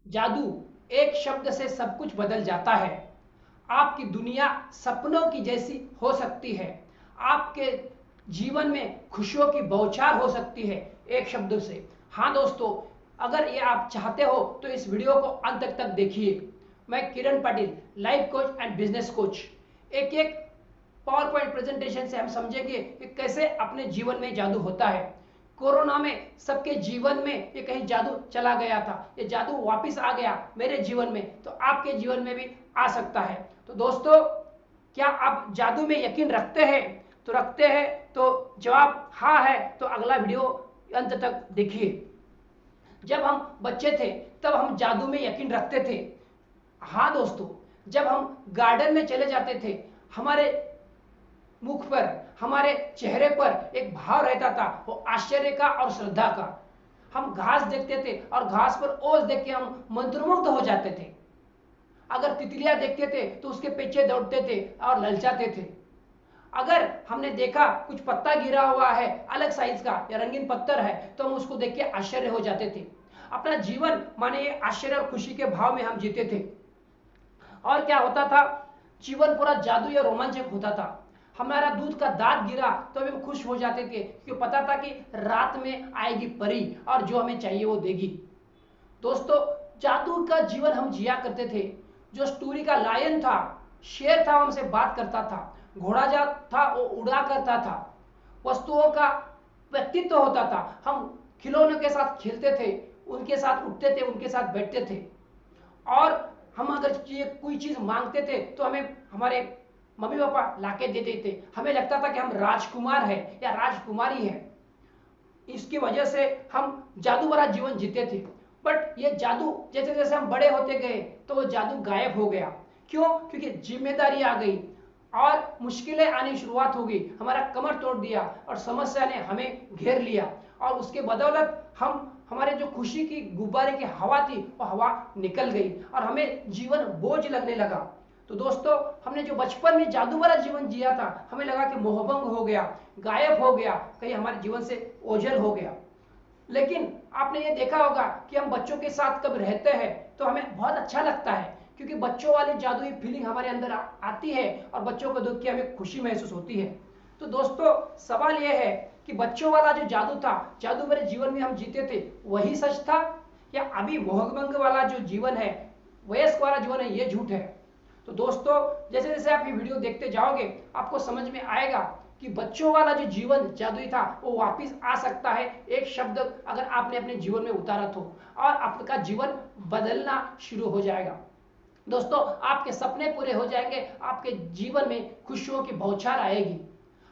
जादू एक शब्द से सब कुछ बदल जाता है। आपकी दुनिया सपनों की जैसी हो सकती है। आपके जीवन में खुशियों की बौछार हो सकती है एक शब्द से। हाँ दोस्तों, अगर ये आप चाहते हो तो इस वीडियो को अंत तक देखिए। मैं Kiran Patil, life coach and business coach. एक एक पावर पॉइंट प्रेजेंटेशन से हम समझेंगे कि कैसे अपने जीवन में जादू होता है। कोरोना में सबके जीवन में ये कहीं जादू चला गया था, ये जादू वापस आ गया मेरे जीवन में, तो आपके जीवन में भी आ सकता है। तो दोस्तों, क्या आप जादू में यकीन रखते हैं? तो रखते हैं तो जवाब हाँ है तो अगला वीडियो अंत तक देखिए। जब हम बच्चे थे तब हम जादू में यकीन रखते थे। हाँ दोस्तों, जब हम गार्डन में चले जाते थे, हमारे मुख पर, हमारे चेहरे पर एक भाव रहता था, वो आश्चर्य का और श्रद्धा का। हम घास देखते थे और घास पर ओस देख के हम मंत्रमुग्ध हो जाते थे। अगर तितलियां देखते थे तो उसके पीछे दौड़ते थे और ललचाते थे। अगर हमने देखा कुछ पत्ता गिरा हुआ है अलग साइज का या रंगीन पत्थर है तो हम उसको देख के आश्चर्य हो जाते थे। अपना जीवन माने ये आश्चर्य और खुशी के भाव में हम जीते थे। और क्या होता था, जीवन पूरा जादू या रोमांचक होता था। हमारा दूध का दांत गिरा तो हम खुश हो जाते थे क्योंकि पता था कि रात में आएगी परी और जो हमें चाहिए वो देगी। दोस्तों, जादू का जीवन हम जिया करते थे। जो स्टोरी का लायन था, शेर था, हमसे बात करता था। घोड़ा जा था वो उड़ा करता था। वस्तुओं का व्यक्तित्व होता था। हम खिलौनों के साथ खेलते थे, उनके साथ उठते थे, उनके साथ बैठते थे। और हम अगर कोई चीज मांगते थे तो हमें हमारे मम्मी पापा लाके दे देते थे। हमें लगता था कि हम राजकुमार हैं या राजकुमारी हैं। इसकी वजह से हम जादू भरा जीवन जीते थे। बट ये जादू जैसे जैसे हम बड़े होते गए तो वो जादू गायब हो गया। क्यों? क्योंकि जिम्मेदारी आ गई और मुश्किलें आनी शुरुआत हो गई। हमारा कमर तोड़ दिया और समस्या ने हमें घेर लिया और उसके बदौलत हम हमारे जो खुशी की गुब्बारे की हवा थी वो हवा निकल गई और हमें जीवन बोझ लगने लगा। तो दोस्तों, हमने जो बचपन में जादू भरा जीवन जिया था, हमें लगा कि मोहभंग हो गया, गायब हो गया, कहीं हमारे जीवन से ओझल हो गया। लेकिन आपने ये देखा होगा कि हम बच्चों के साथ कब रहते हैं तो हमें बहुत अच्छा लगता है, क्योंकि बच्चों वाली जादुई फीलिंग हमारे अंदर आती है और बच्चों को देख के हमें खुशी महसूस होती है। तो दोस्तों, सवाल यह है कि बच्चों वाला जो जादू था, जादू भरे जीवन में हम जीते थे, वही सच था या अभी मोहभंग वाला जो जीवन है, वयस्क वाला जीवन है, ये झूठ है? तो दोस्तों, जैसे जैसे आप ये वीडियो देखते जाओगे आपको समझ में आएगा कि बच्चों वाला जो जीवन जादुई था वो वापस आ सकता है एक शब्द अगर आपने अपने जीवन में उतारा तो, और आपका जीवन बदलना शुरू हो जाएगा। दोस्तों, आपके सपने पूरे हो जाएंगे, आपके जीवन में खुशियों की बौछार आएगी।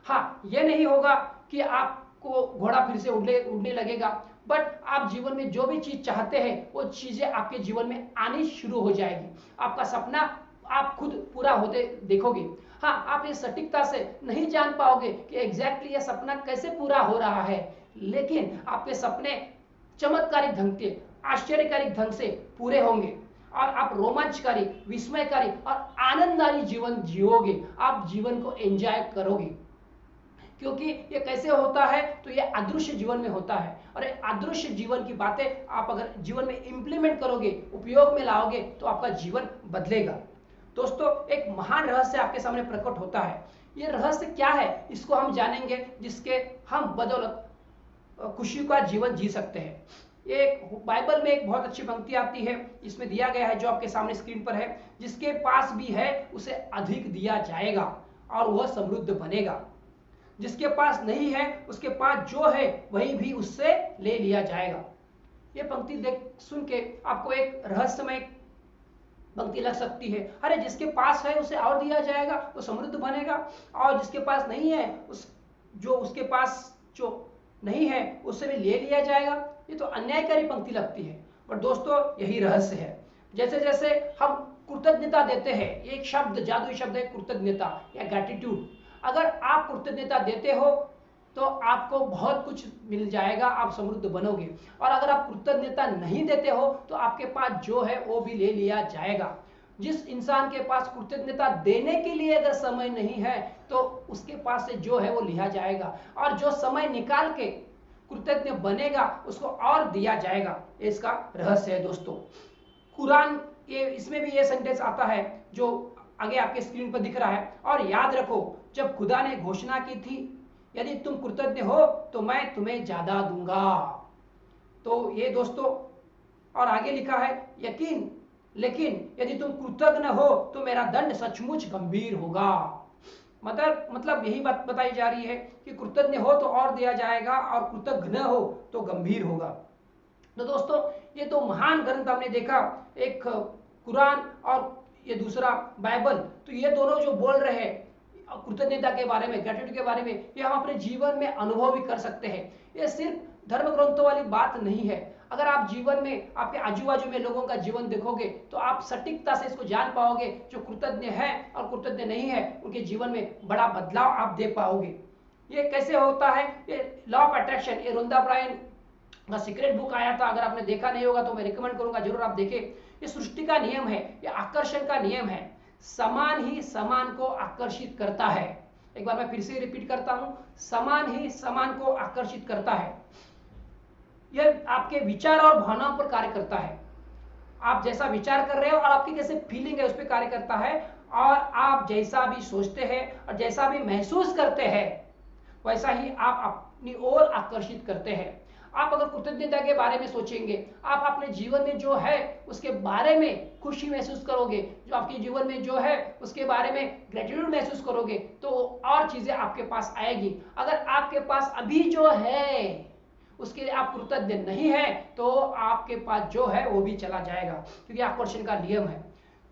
हाँ, ये नहीं होगा कि आपको घोड़ा फिर से उड़ने लगेगा, बट आप जीवन में जो भी चीज चाहते हैं वो चीजें आपके जीवन में आनी शुरू हो जाएगी। आपका सपना आप खुद पूरा होते देखोगे। हाँ, आप ये सटीकता से नहीं जान पाओगे कि एग्जैक्टली ये सपना कैसे पूरा हो रहा है, लेकिन आपके सपने चमत्कारिक ढंग से, आश्चर्यकारी ढंग से पूरे होंगे और आप रोमांचकारी, विस्मयकारी और आनंददायी जीवन जियोगे। आप जीवन को एंजॉय करोगे। क्योंकि ये कैसे होता है, तो ये अदृश्य जीवन में होता है और ये अदृश्य जीवन की बातें आप अगर जीवन में इंप्लीमेंट करोगे, उपयोग में लाओगे, तो आपका जीवन बदलेगा। दोस्तों, एक महान रहस्य आपके सामने प्रकट होता है। ये रहस्य क्या है, इसको हम जानेंगे, जिसके हम बदौलत खुशी का जीवन जी सकते हैं। एक बाइबल में एक बहुत अच्छी पंक्ति आती है, इसमें दिया गया है जो आपके सामने स्क्रीन पर है, जिसके पास भी है उसे अधिक दिया जाएगा और वह समृद्ध बनेगा। जिसके पास नहीं है उसके पास जो है वही भी उससे ले लिया जाएगा। ये पंक्ति देख सुन के आपको एक रहस्यमय पंक्ति लग सकती है। अरे, जिसके पास है उसे और दिया जाएगा, वो समृद्ध बनेगा, और जिसके पास नहीं है उसके पास जो नहीं है उससे भी ले लिया जाएगा। ये तो अन्यायकारी पंक्ति लगती है, पर दोस्तों यही रहस्य है। जैसे जैसे हम कृतज्ञता देते हैं, एक शब्द, जादुई शब्द है कृतज्ञता या ग्रैटिट्यूड। अगर आप कृतज्ञता देते हो तो आपको बहुत कुछ मिल जाएगा, आप समृद्ध बनोगे। और अगर आप कृतज्ञता नहीं देते हो तो आपके पास जो है वो भी ले लिया जाएगा। जिस इंसान के पास कृतज्ञता देने के लिए अगर समय नहीं है तो उसके पास से जो है वो लिया जाएगा, और जो समय निकाल के कृतज्ञ बनेगा उसको और दिया जाएगा। इसका रहस्य है दोस्तों। कुरान, ये इसमें भी ये सेंटेंस आता है जो आगे आपके स्क्रीन पर दिख रहा है। और याद रखो, जब खुदा ने घोषणा की थी, यदि तुम कृतज्ञ हो तो मैं तुम्हें ज्यादा दूंगा। तो ये दोस्तों, और आगे लिखा है यकीन, लेकिन यदि तुम कृतज्ञ हो तो मेरा दंड सचमुच गंभीर होगा। मतलब यही बात बताई जा रही है कि कृतज्ञ हो तो और दिया जाएगा, और कृतज्ञ न हो तो गंभीर होगा। तो दोस्तों, ये दो महान ग्रंथ हमने देखा, एक कुरान और ये दूसरा बाइबल। तो ये दोनों जो बोल रहे हैं कृतज्ञता के बारे में, ग्रेटिट्यूड के बारे में, ये हम अपने जीवन में अनुभव भी कर सकते हैं। ये सिर्फ धर्म ग्रंथों वाली बात नहीं है। अगर आप जीवन में आपके आजू बाजू में लोगों का जीवन देखोगे तो आप सटीकता से इसको जान पाओगे। जो कृतज्ञ है और कृतज्ञ नहीं है, उनके जीवन में बड़ा बदलाव आप देख पाओगे। ये कैसे होता है? ये लॉ ऑफ अट्रैक्शन, ये रोंदा ब्रायन का सीक्रेट बुक आया था, अगर आपने देखा नहीं होगा तो मैं रिकमेंड करूंगा, जरूर आप देखें। ये सृष्टि का नियम है, ये आकर्षण का नियम है। समान ही समान को आकर्षित करता है। एक बार मैं फिर से रिपीट करता हूं, समान ही समान को आकर्षित करता है। यह आपके विचार और भावनाओं पर कार्य करता है। आप जैसा विचार कर रहे हो और आपकी कैसे फीलिंग है उस पर कार्य करता है। और आप जैसा भी सोचते हैं और जैसा भी महसूस करते हैं, वैसा ही आप अपनी ओर आकर्षित करते हैं। आप अगर कृतज्ञता के बारे में सोचेंगे, आप अपने जीवन में जो है उसके बारे में खुशी महसूस करोगे, जो आपके जीवन में जो है उसके बारे में ग्रेटिट्यूड महसूस करोगे, तो और चीजें आपके पास आएगी। अगर आपके पास अभी जो है उसके लिए आप कृतज्ञ नहीं है, तो आपके पास जो है वो भी चला जाएगा, क्योंकि आकर्षण का नियम है।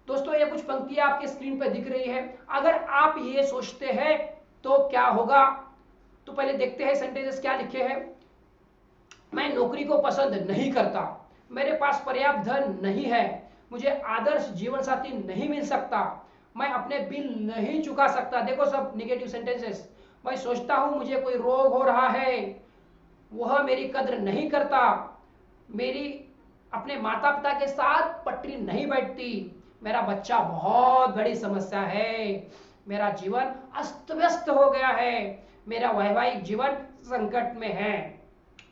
दोस्तों, ये कुछ पंक्तियां आपके स्क्रीन पर दिख रही है। अगर आप ये सोचते हैं तो क्या होगा? तो पहले देखते हैं सेंटेंसेस क्या लिखे हैं। मैं नौकरी को पसंद नहीं करता, मेरे पास पर्याप्त धन नहीं है, मुझे आदर्श जीवन साथी नहीं मिल सकता, मैं अपने बिल नहीं चुका सकता। देखो, सब निगेटिव सेंटेंसेस। मैं सोचता हूं मुझे कोई रोग हो रहा है, वह मेरी कद्र नहीं करता, मेरी अपने माता पिता के साथ पटरी नहीं बैठती, मेरा बच्चा बहुत बड़ी समस्या है, मेरा जीवन अस्त व्यस्त हो गया है, मेरा वैवाहिक जीवन संकट में है।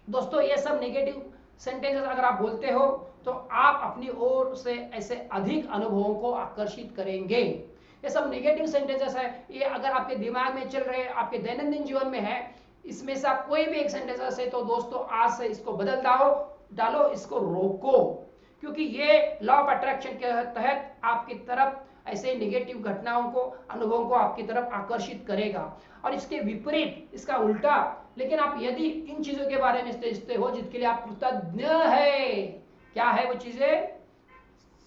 दोस्तों, ये सब नेगेटिव सेंटेंसेस अगर आप बोलते हो तो आप अपनी ओर से ऐसे अधिक अनुभवों को आकर्षित करेंगे। ये सब नेगेटिव सेंटेंसेस है, ये अगर आपके दिमाग में चल रहे, आपके दैनंदिन जीवन में है, इसमें से आप कोई भी एक सेंटेंस है तो दोस्तों आज से इसको बदल डालो, इसको रोको, क्योंकि ये लॉ ऑफ अट्रैक्शन के तहत आपकी तरफ ऐसे निगेटिव घटनाओं को, अनुभवों को आपकी तरफ आकर्षित करेगा। और इसके विपरीत, इसका उल्टा, लेकिन आप यदि इन चीजों के बारे में सोचते हो जिसके लिए आप कृतज्ञ है, क्या है वो चीजें?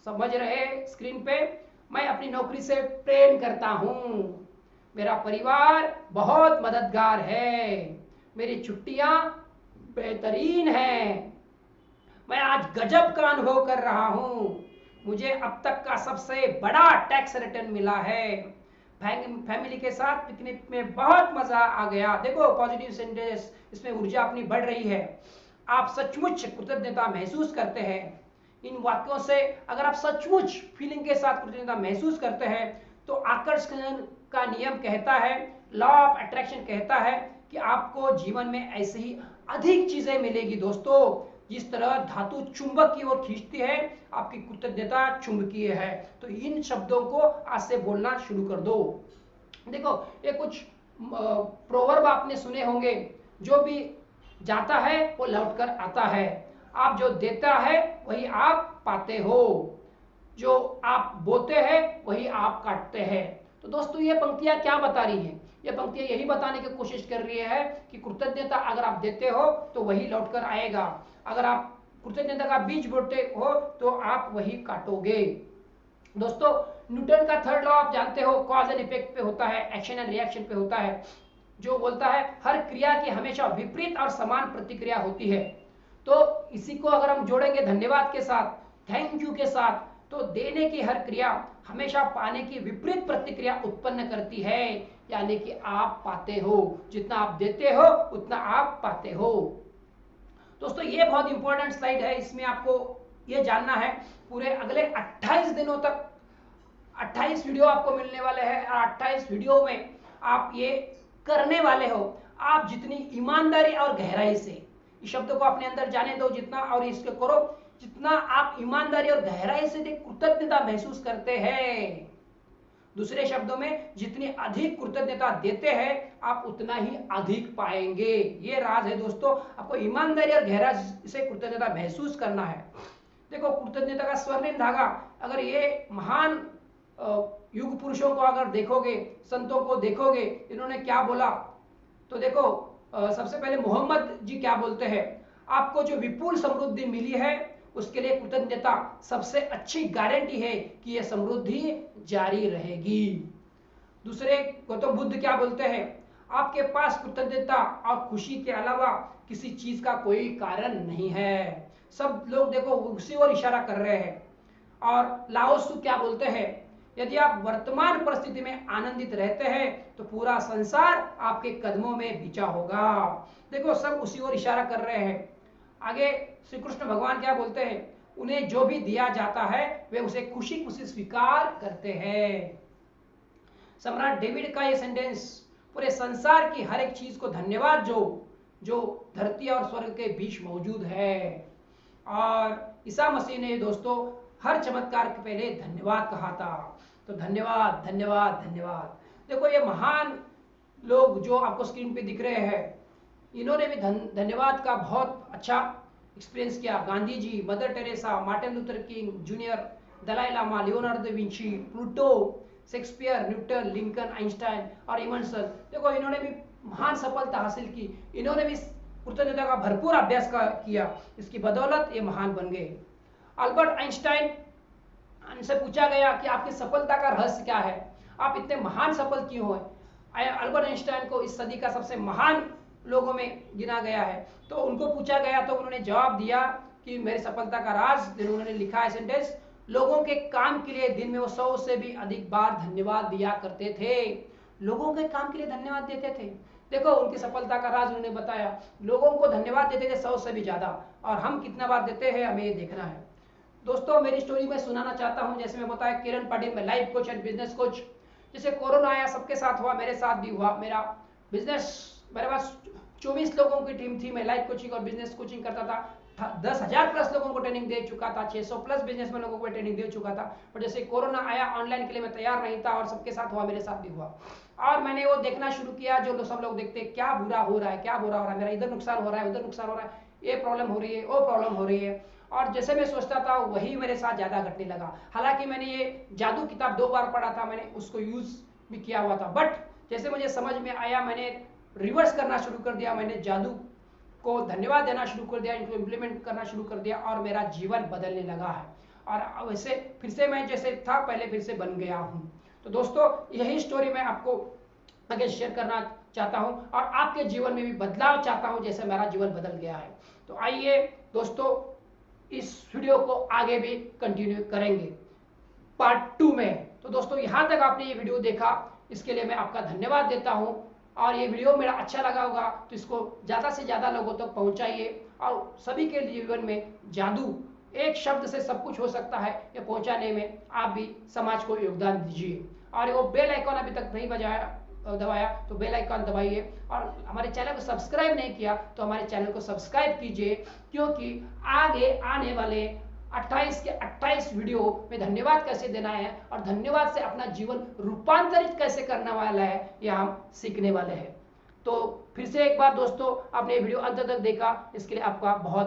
समझ रहे स्क्रीन पे? मैं अपनी नौकरी से प्रेम करता हूं, मेरा परिवार बहुत मददगार है, मेरी छुट्टियां बेहतरीन हैं, मैं आज गजब का अनुभव कर रहा हूं, मुझे अब तक का सबसे बड़ा टैक्स रिटर्न मिला है, फैमिली के साथ पिकनिक में बहुत मजा आ गया। देखो, पॉजिटिव सेंटेंस, इसमें ऊर्जा अपनी बढ़ रही है। आप सचमुच कृतज्ञता महसूस करते हैं। इन वाक्यों से अगर आप सचमुच फीलिंग के साथ कृतज्ञता महसूस करते हैं तो आकर्षण का नियम कहता है, लॉ ऑफ अट्रैक्शन कहता है कि आपको जीवन में ऐसे ही अधिक चीजें मिलेगी। दोस्तों, जिस तरह धातु चुंबक की ओर खींचती है, आपकी कृतज्ञता चुंबकीय है। तो इन शब्दों को आज से बोलना शुरू कर दो। देखो, ये कुछ प्रोवर्ब आपने सुने होंगे, जो भी जाता है वो लौट कर आता है, आप जो देता है वही आप पाते हो, जो आप बोते हैं वही आप काटते हैं। तो दोस्तों, ये पंक्तियां क्या बता रही हैं? ये पंक्तियां यही बताने की कोशिश कर रही है कि कृतज्ञता अगर आप देते हो तो वही लौट कर आएगा। अगर आप कृतज्ञता का बीज बोते हो तो आप वही काटोगे। दोस्तों, न्यूटन का थर्ड लॉ आप जानते हो, कॉज एंड इफेक्ट पे होता है, एक्शन एंड रिएक्शन पे होता है, जो बोलता है हर क्रिया की हमेशा विपरीत और समान प्रतिक्रिया होती है। तो इसी को अगर हम जोड़ेंगे धन्यवाद के साथ, थैंक यू के साथ, तो देने की हर क्रिया हमेशा पाने की विपरीत प्रतिक्रिया उत्पन्न करती है, यानी कि आप पाते हो, जितना आप देते हो उतना आप पाते हो। दोस्तों, ये बहुत इंपॉर्टेंट स्लाइड है, इसमें आपको ये जानना है पूरे अगले 28 दिनों तक 28 वीडियो आपको मिलने वाले हैं, और 28 वीडियो में आप ये करने वाले हो। आप जितनी ईमानदारी और गहराई से इस शब्द को अपने अंदर जाने दो जितना, और इसको करो, जितना आप ईमानदारी और गहराई से कृतज्ञता महसूस करते हैं, दूसरे शब्दों में जितनी अधिक कृतज्ञता देते हैं आप उतना ही अधिक पाएंगे। ये राज है दोस्तों, आपको ईमानदारी और गहराई से कृतज्ञता महसूस करना है। देखो कृतज्ञता का स्वर्णिम धागा, अगर ये महान युग पुरुषों को अगर देखोगे, संतों को देखोगे, इन्होंने क्या बोला, तो देखो सबसे पहले मोहम्मद जी क्या बोलते हैं, आपको जो विपुल समृद्धि मिली है उसके लिए कृतज्ञता सबसे अच्छी गारंटी है कि यह समृद्धि जारी रहेगी। दूसरे गौतम बुद्ध क्या बोलते हैं, आपके पास कृतज्ञता और खुशी के अलावा किसी चीज का कोई कारण नहीं है। सब लोग देखो उसी ओर इशारा कर रहे हैं। और लाओ त्सु क्या बोलते हैं, यदि आप वर्तमान परिस्थिति में आनंदित रहते हैं तो पूरा संसार आपके कदमों में बिछा होगा। देखो सब उसी ओर इशारा कर रहे हैं। आगे श्री कृष्ण भगवान क्या बोलते हैं, उन्हें जो भी दिया जाता है वे उसे खुशी खुशी स्वीकार करते हैं। सम्राट डेविड का ये सेंटेंस पूरे संसार की हर एक चीज को धन्यवाद जो धरती और स्वर्ग के बीच मौजूद है। और ईसा मसीह ने दोस्तों हर चमत्कार के पहले धन्यवाद कहा था। तो धन्यवाद धन्यवाद धन्यवाद। देखो ये महान लोग जो आपको स्क्रीन पे दिख रहे हैं, इन्होंने भी धन्यवाद का बहुत अच्छा एक्सपीरियंस किया। Gandhi ji, Mother Teresa, Martin Luther King Junior, Dalai Lama, Leonardo da Vinci, Pluto, Shakespeare, Newton, Lincoln, Einstein और इमर्सन, देखो इन्होंने भी महान सफलता हासिल की। इन्होंने भी कृतज्ञता का भरपूर अभ्यास किया, इसकी बदौलत ये महान बन गए। अल्बर्ट आइंस्टाइन से पूछा गया कि आपकी सफलता का रहस्य क्या है, आप इतने महान सफल क्यों हो। अल्बर्ट आइंस्टाइन को इस सदी का सबसे महान लोगों में गिना गया है। तो उनको पूछा गया तो उन्होंने जवाब दिया कि मेरी सफलता का राज, उन्होंने लिखा है सेंटेंस, लोगों के काम के लिए दिन में वो 100 से भी अधिक बार धन्यवाद दिया करते थे। लोगों के काम के लिए धन्यवाद देते थे। देखो उनकी सफलता का राज उन्होंने बताया, लोगों को धन्यवाद देते थे 100 से भी ज्यादा। और हम कितना बार देते हैं हमें ये देखना है। दोस्तों मेरी स्टोरी में सुनाना चाहता हूं, जैसे मैं बताया किरण पाटिल, मैं life coach and business coach. जैसे कोरोना आया सबके साथ हुआ, मेरे साथ भी हुआ। मेरा बिजनेस, मेरे पास 24 लोगों की टीम थी। मैं लाइफ कोचिंग और बिजनेस कोचिंग करता था। 10,000 प्लस लोगों को ट्रेनिंग दे चुका था, 600 प्लस बिजनेसमैन लोगों को ट्रेनिंग दे चुका था। पर जैसे कोरोना आया ऑनलाइन के लिए मैं तैयार नहीं था, और सबके साथ हुआ, मेरे साथ भी हुआ। और मैंने वो देखना शुरू किया जो सब लोग देखते, क्या बुरा हो रहा है, क्या बुरा हो रहा है, मेरा इधर नुकसान हो रहा है, उधर नुकसान हो रहा है, ये प्रॉब्लम हो रही है, वो प्रॉब्लम हो रही है। और जैसे मैं सोचता था वही मेरे साथ ज्यादा घटने लगा। हालांकि मैंने ये जादू किताब 2 बार पढ़ा था, मैंने उसको यूज भी किया हुआ था। बट जैसे मुझे समझ में आया, मैंने रिवर्स करना शुरू कर दिया। मैंने जादू को धन्यवाद देना शुरू कर दिया, इनको इम्प्लीमेंट करना शुरू कर दिया, और मेरा जीवन बदलने लगा है। और वैसे फिर से मैं जैसे था पहले फिर से बन गया हूँ। तो दोस्तों यही स्टोरी मैं आपको आगे शेयर करना चाहता हूँ, और आपके जीवन में भी बदलाव चाहता हूँ जैसे मेरा जीवन बदल गया है। तो आइए दोस्तों इस वीडियो को आगे भी कंटिन्यू करेंगे पार्ट 2 में। तो दोस्तों यहाँ तक आपने ये वीडियो देखा, इसके लिए मैं आपका धन्यवाद देता हूँ। और ये वीडियो मेरा अच्छा लगा होगा तो इसको ज़्यादा से ज़्यादा लोगों तक पहुँचाइए। और सभी के जीवन में जादू, एक शब्द से सब कुछ हो सकता है, ये पहुँचाने में आप भी समाज को योगदान दीजिए। और वो बेल आइकॉन अभी तक नहीं दबाया तो बेल आइकॉन दबाइए। और हमारे चैनल को सब्सक्राइब नहीं किया तो हमारे चैनल को सब्सक्राइब कीजिए, क्योंकि आगे आने वाले 28 के 28 वीडियो में धन्यवाद कैसे देना है और धन्यवाद से अपना जीवन रूपांतरित कैसे करने वाला है, यह हम सीखने वाले हैं। तो फिर से एक बार दोस्तों आपने वीडियो अंत तक देखा, इसके लिए आपका बहुत